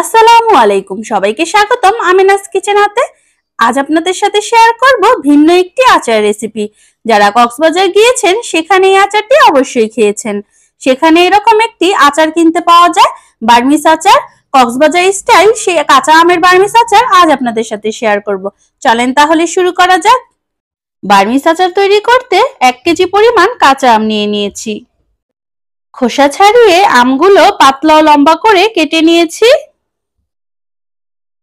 আসসালামু আলাইকুম, সবাইকে স্বাগতম আমিনাস কিচেন হাতে। আজ আপনাদের সাথে শেয়ার করব ভিন্ন একটি আচার রেসিপি। যারা কক্সবাজার গিয়েছেন সেখানে এই আচারটি অবশ্যই খেয়েছেন। সেখানে এরকম একটি আচার কিনতে পাওয়া যায়, বার্মিস আচার, কক্সবাজার স্টাইল। সে কাঁচা আমের বার্মিস আচার আজ আপনাদের সাথে শেয়ার করব। চলেন তাহলে শুরু করা যাক। বার্মিস আচার তৈরি করতে 1 কেজি পরিমাণ কাঁচা আম নিয়ে নিয়েছি। খোসা ছাড়িয়ে আমগুলো পাতলা ও লম্বা করে কেটে নিয়েছি।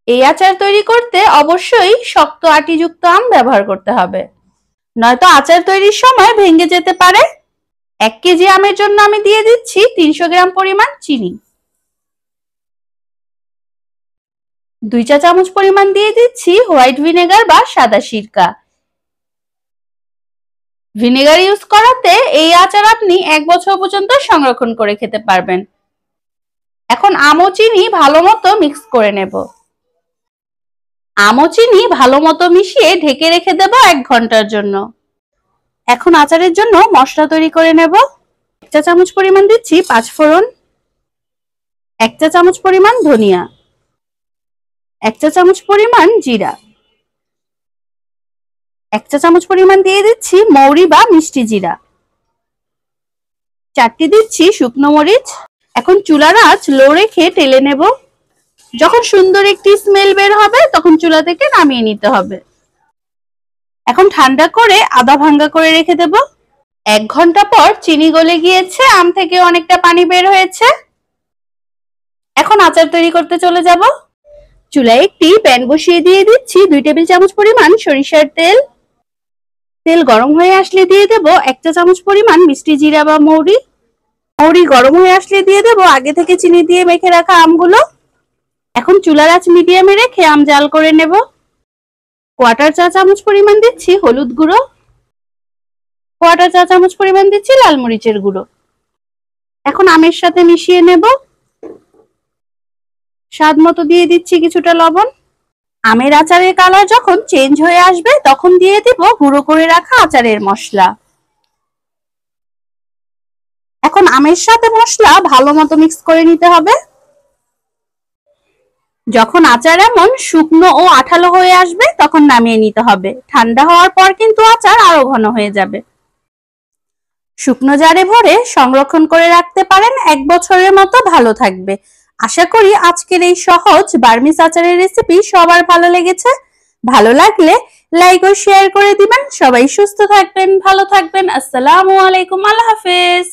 এই আচার তৈরি করতে অবশ্যই শক্ত আটিযুক্ত আম ব্যবহার করতে হবে, নয়তো আচার তৈরির সময় ভেঙে যেতে পারে। 1 কেজি আমের জন্য আমি দিয়ে দিচ্ছি 300 গ্রাম পরিমাণ চিনি। 2 চা চামচ পরিমাণ দিয়ে দিচ্ছি হোয়াইট ভিনেগার বা সাদা সিরকা। ভিনেগার ইউজ করাতে এই আচার আপনি 1 বছর পর্যন্ত সংরক্ষণ করে খেতে পারবেন। এখন আম ও চিনি ভালো মতো মিক্স করে নেব। আম ও চিনি ভালো মতো মিশিয়ে ঢেকে রেখে দেব 1 ঘন্টার জন্য। এখন আচারের জন্য মশলা তৈরি করে নেব। 1 চা চামচ পরিমাণ দিচ্ছি 5 ফোড়ন, 1 চা চামচ পরিমাণ ধনিয়া, 1 চা চামচ পরিমাণ জিরা, 1 চা চামচ পরিমাণ দিয়ে দিচ্ছি মৌরি বা মিষ্টি জিরা, 4টি দিচ্ছি শুকনো মরিচ। এখন চুলার আঁচ লো রেখে টেলে নেব। যখন সুন্দর একটি স্মেল বের হবে তখন চুলা থেকে নামিয়ে নিতে হবে। এখন ঠান্ডা করে আধা ভাঙ্গা করে রেখে দেব। 1 ঘন্টা পর চিনি গলে গিয়েছে, আম থেকে অনেকটা পানি বের হয়েছে। এখন আচার তৈরি করতে চলে যাব। চুলায় একটি প্যান বসিয়ে দিয়ে দিচ্ছি 2 টেবিল চামচ পরিমাণ সরিষার তেল। তেল গরম হয়ে আসলে দিয়ে দেব 1 চা চামচ পরিমাণ মিষ্টি জিরা বা মৌরি। মৌরি গরম হয়ে আসলে দিয়ে দেব আগে থেকে চিনি দিয়ে মেখে রাখা আমগুলো। এখন চুলার আঁচ মিডিয়ামে রেখে আম জাল করে নেব। 1/4 চা চামচ পরিমাণ দিচ্ছি হলুদ গুঁড়ো, 1/4 চা চামচ পরিমাণ দিচ্ছি লাল মরিচের গুঁড়ো। এখন আমের সাথে মিশিয়ে নেব। স্বাদ মতো দিয়ে দিচ্ছি কিছুটা লবণ। আমের আচারের কালার যখন চেঞ্জ হয়ে আসবে তখন দিয়ে দিব গুঁড়ো করে রাখা আচারের মশলা। এখন আমের সাথে মশলা ভালো মতো মিক্স করে নিতে হবে। যখন আচার এমন শুকনো ও আঠালো হয়ে আসবে তখন নামিয়ে নিতে হবে। ঠান্ডা হওয়ার পর কিন্তু আচার আরো ঘন হয়ে যাবে। শুকনো জারে ভরে সংরক্ষণ করে রাখতে পারেন, 1 বছরের মতো ভালো থাকবে। আশা করি আজকের এই সহজ বার্মিস আচারের রেসিপি সবার ভালো লেগেছে। ভালো লাগলে লাইক ও শেয়ার করে দিবেন। সবাই সুস্থ থাকবেন, ভালো থাকবেন। আসসালামু আলাইকুম, আল্লাহ হাফেজ।